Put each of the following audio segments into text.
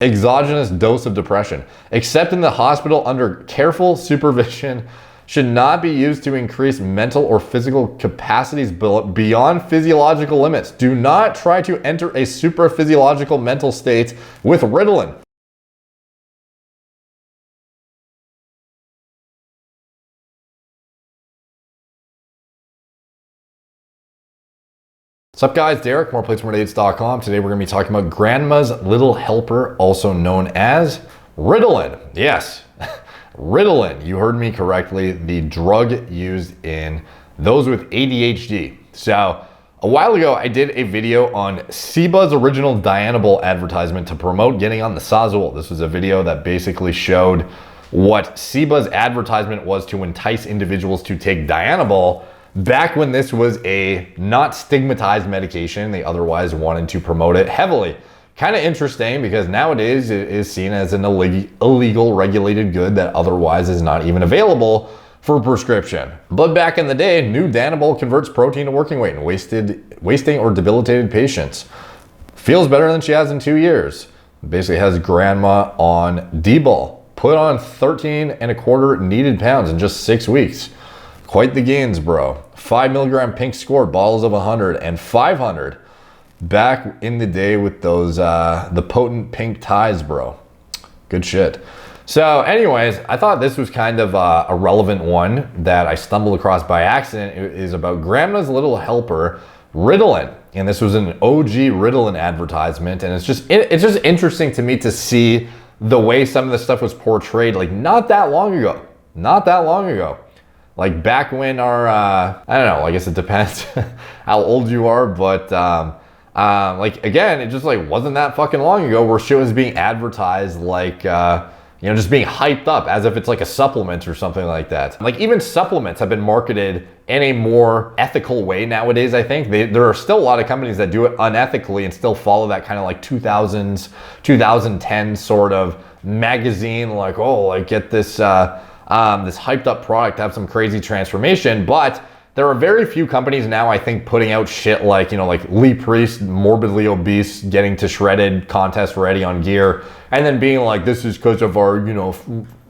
exogenous dose of depression, except in the hospital under careful supervision, should not be used to increase mental or physical capacities beyond physiological limits. Do not try to enter a supraphysiological mental state with Ritalin. What's up guys, Derek, moreplates.com. Today we're gonna be talking about grandma's little helper, also known as Ritalin. Yes, Ritalin, you heard me correctly, the drug used in those with ADHD. So a while ago, I did a video on Ciba's original Dianabol advertisement to promote getting on the Sazul. This was a video that basically showed what Ciba's advertisement was to entice individuals to take Dianabol back when this was a not stigmatized medication. They otherwise wanted to promote it heavily. Kind of interesting because nowadays it is seen as an illegal regulated good that otherwise is not even available for prescription. But back in the day, new Dianabol converts protein to working weight in wasting or debilitated patients. Feels better than she has in 2 years. Basically has grandma on D-ball. Put on 13.25 needed pounds in just 6 weeks. Quite the gains, bro. 5 milligram pink score, bottles of 100 and 500. Back in the day with those, the potent pink ties, bro. Good shit. So anyways, I thought this was kind of a relevant one that I stumbled across by accident. It is about grandma's little helper, Ritalin. And this was an OG Ritalin advertisement. And it's just interesting to me to see the way some of the stuff was portrayed, like not that long ago. Like back when our, I don't know, I guess it depends how old you are, but like again, it just like wasn't that fucking long ago where shit was being advertised like, you know, just being hyped up as if it's like a supplement or something like that. Like even supplements have been marketed in a more ethical way nowadays, I think. There are still a lot of companies that do it unethically and still follow that kind of like 2000s, 2010 sort of magazine, like, oh, like get this, this hyped up product, have some crazy transformation. But there are very few companies now, I think, putting out shit like, you know, like Lee Priest, morbidly obese, getting to shredded, contest ready on gear, and then being like, this is because of our, you know,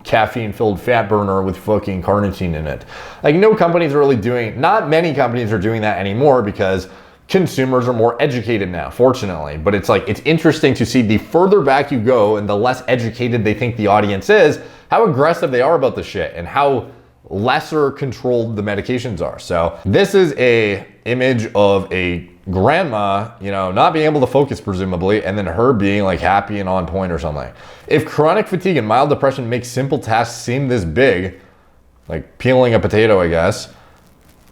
caffeine filled fat burner with fucking carnitine in it. Like no companies are really doing, not many companies are doing that anymore because consumers are more educated now, fortunately. But it's like, it's interesting to see the further back you go and the less educated they think the audience is, how aggressive they are about the shit and how lesser controlled the medications are. So this is a image of a grandma, you know, not being able to focus presumably, and then her being like happy and on point or something. If chronic fatigue and mild depression makes simple tasks seem this big, like peeling a potato, I guess,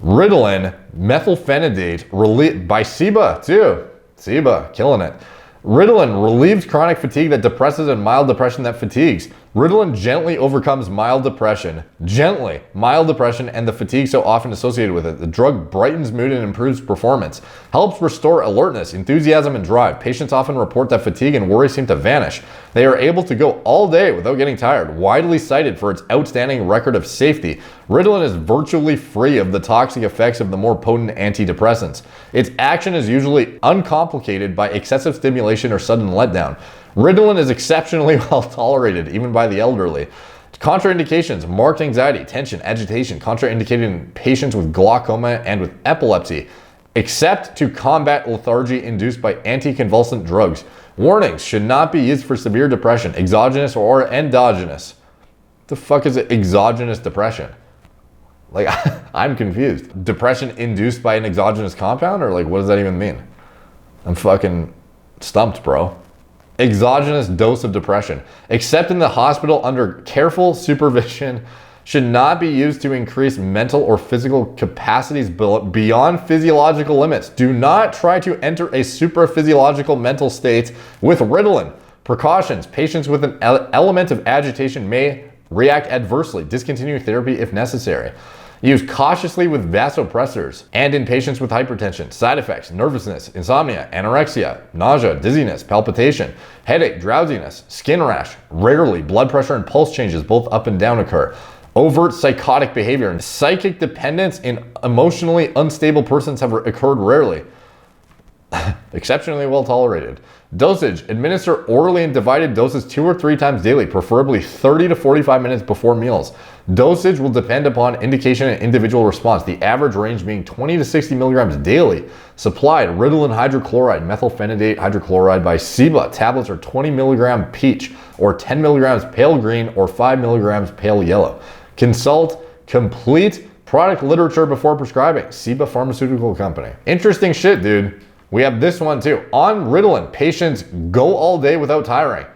Ritalin, methylphenidate, by Ciba too. Ciba, killing it. Ritalin relieves chronic fatigue that depresses and mild depression that fatigues. Ritalin gently overcomes mild depression, and the fatigue so often associated with it. The drug brightens mood and improves performance, helps restore alertness, enthusiasm, and drive. Patients often report that fatigue and worry seem to vanish. They are able to go all day without getting tired. Widely cited for its outstanding record of safety, Ritalin is virtually free of the toxic effects of the more potent antidepressants. Its action is usually uncomplicated by excessive stimulation or sudden letdown. Ritalin is exceptionally well tolerated, even by the elderly. Contraindications: marked anxiety, tension, agitation, contraindicated in patients with glaucoma and with epilepsy, except to combat lethargy induced by anticonvulsant drugs. Warnings: should not be used for severe depression, exogenous or endogenous. What the fuck is it, exogenous depression? Like, I'm confused. Depression induced by an exogenous compound, or like, what does that even mean? I'm fucking stumped, bro. Exogenous dose of depression, except in the hospital under careful supervision, should not be used to increase mental or physical capacities beyond physiological limits. Do not try to enter a supraphysiological mental state with Ritalin. Precautions: patients with an element of agitation may react adversely. Discontinue therapy if necessary. Use cautiously with vasopressors and in patients with hypertension. Side effects: nervousness, insomnia, anorexia, nausea, dizziness, palpitation, headache, drowsiness, skin rash. Rarely, blood pressure and pulse changes, both up and down, occur. Overt psychotic behavior and psychic dependence in emotionally unstable persons have occurred rarely. Exceptionally well tolerated. Dosage, administer orally in divided doses 2 or 3 times daily, preferably 30 to 45 minutes before meals. Dosage will depend upon indication and individual response, the average range being 20 to 60 milligrams daily. Supplied, Ritalin hydrochloride, methylphenidate hydrochloride by SIBA. Tablets are 20 milligram peach, or 10 milligrams pale green, or 5 milligrams pale yellow. Consult complete product literature before prescribing. SIBA Pharmaceutical Company. Interesting shit, dude. We have this one too. On Ritalin, patients go all day without tiring.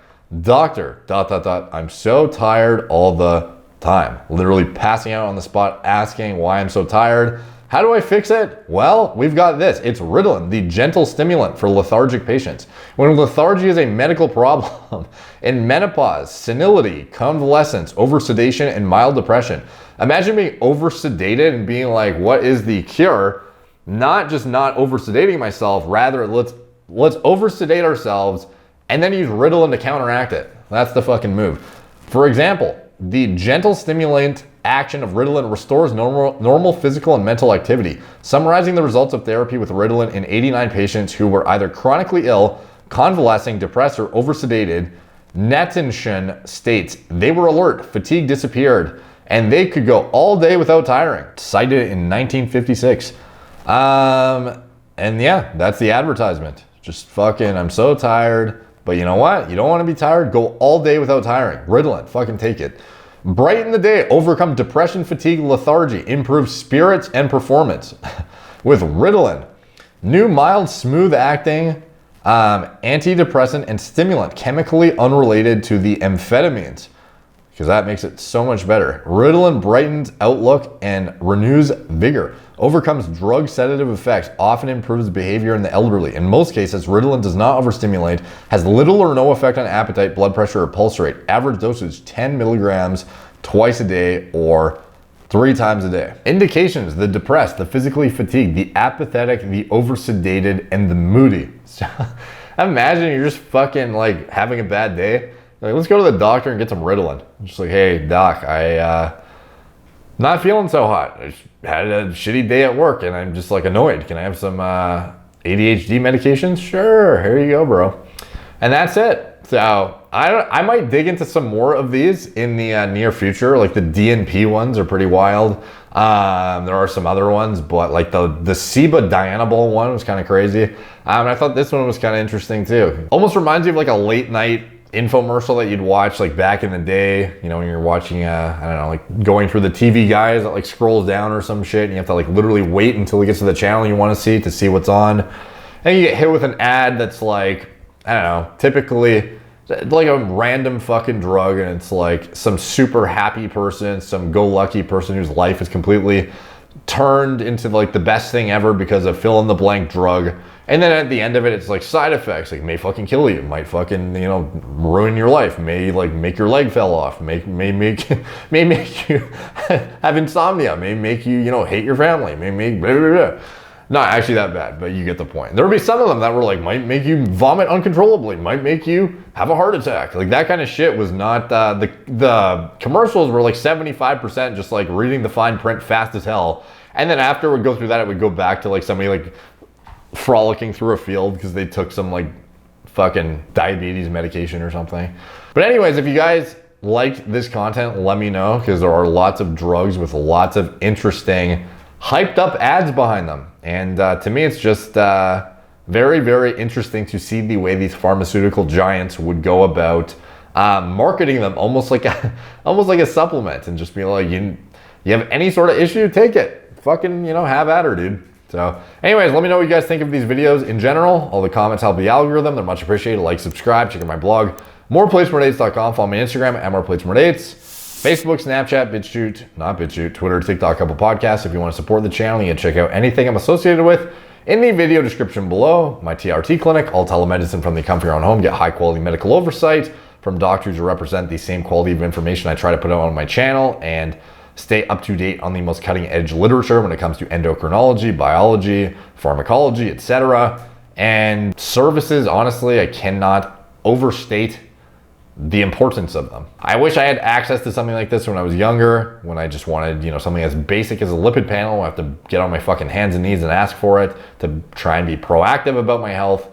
Doctor, ... I'm so tired all the time. Literally passing out on the spot, asking why I'm so tired. How do I fix it? Well, we've got this. It's Ritalin, the gentle stimulant for lethargic patients. When lethargy is a medical problem, in menopause, senility, convalescence, oversedation, and mild depression. Imagine being oversedated and being like, what is the cure? Not just not oversedating myself, rather let's oversedate ourselves and then use Ritalin to counteract it. That's the fucking move. For example, the gentle stimulant action of Ritalin restores normal physical and mental activity. Summarizing the results of therapy with Ritalin in 89 patients who were either chronically ill, convalescing, depressed, or oversedated, Natenshin states they were alert, fatigue disappeared, and they could go all day without tiring. Cited in 1956. And yeah, that's the advertisement. Just fucking, I'm so tired. But you know what? You don't want to be tired? Go all day without tiring. Ritalin, fucking take it. Brighten the day, overcome depression, fatigue, lethargy, improve spirits and performance with Ritalin. New mild, smooth acting antidepressant and stimulant, chemically unrelated to the amphetamines, because that makes it so much better. Ritalin brightens outlook and renews vigor, overcomes drug sedative effects, often improves behavior in the elderly. In most cases, Ritalin does not overstimulate, has little or no effect on appetite, blood pressure, or pulse rate. Average dosage 10 milligrams twice a day or 3 times a day. Indications: the depressed, the physically fatigued, the apathetic, the oversedated, and the moody. So, imagine you're just fucking like having a bad day. Like, let's go to the doctor and get some Ritalin. Just like, hey doc, not feeling so hot. I just had a shitty day at work and I'm just like annoyed. Can I have some ADHD medications? Sure, here you go, bro. And that's it. So I might dig into some more of these in the near future. Like the DNP ones are pretty wild. There are some other ones, but like the SIBA Dianabol one was kind of crazy. And I thought this one was kind of interesting too. Almost reminds you of like a late night infomercial that you'd watch like back in the day, you know, when you're watching I don't know, like going through the TV guys that like scrolls down or some shit and you have to like literally wait until it gets to the channel you want to see what's on, and you get hit with an ad that's like, I don't know, typically like a random fucking drug, and it's like some super happy person, some go-lucky person whose life is completely turned into like the best thing ever because of fill in the blank drug. And then at the end of it, it's like side effects, like may fucking kill you, might fucking, you know, ruin your life, may like make your leg fall off, may make you have insomnia, may make you, you know, hate your family, may make blah, blah, blah. Not actually that bad, but you get the point. There would be some of them that were like, might make you vomit uncontrollably, might make you have a heart attack. Like that kind of shit was not, the commercials were like 75% just like reading the fine print fast as hell. And then after it would go through that, it would go back to like somebody like frolicking through a field because they took some like fucking diabetes medication or something. But anyways, if you guys liked this content, let me know, because there are lots of drugs with lots of interesting hyped up ads behind them. And to me, it's just very, very interesting to see the way these pharmaceutical giants would go about marketing them almost like a supplement, and just be like, you have any sort of issue, take it. Fucking, you know, have at her, dude. So anyways, let me know what you guys think of these videos in general. All the comments help the algorithm. They're much appreciated. Like, subscribe, check out my blog, moreplacemordates.com. Follow me on Instagram at moreplacemordates. Facebook, Snapchat, BitChute, Twitter, TikTok, couple podcasts. If you want to support the channel, you can check out anything I'm associated with in the video description below. My TRT clinic, all telemedicine from the comfort of your own home. Get high quality medical oversight from doctors who represent the same quality of information I try to put out on my channel, and stay up to date on the most cutting edge literature when it comes to endocrinology, biology, pharmacology, etc. And services, honestly, I cannot overstate the importance of them. I wish I had access to something like this when I was younger, when I just wanted, something as basic as a lipid panel. I have to get on my fucking hands and knees and ask for it to try and be proactive about my health.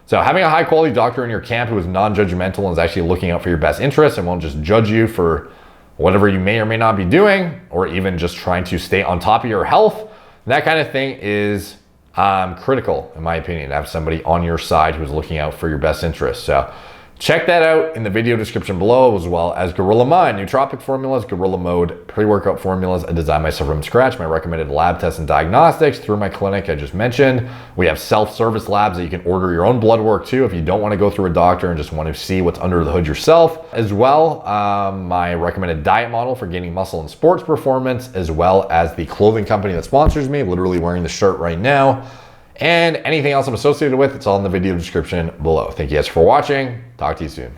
So having a high quality doctor in your camp who is non-judgmental and is actually looking out for your best interests and won't just judge you for whatever you may or may not be doing, or even just trying to stay on top of your health, that kind of thing is critical, in my opinion, to have somebody on your side who's looking out for your best interests. So check that out in the video description below, as well as Gorilla Mind, nootropic formulas, Gorilla Mode, pre-workout formulas. I designed myself from scratch, my recommended lab tests and diagnostics through my clinic I just mentioned. We have self-service labs that you can order your own blood work too if you don't want to go through a doctor and just want to see what's under the hood yourself. As well, my recommended diet model for gaining muscle and sports performance, as well as the clothing company that sponsors me, literally wearing the shirt right now. And anything else I'm associated with, it's all in the video description below. Thank you guys for watching. Talk to you soon.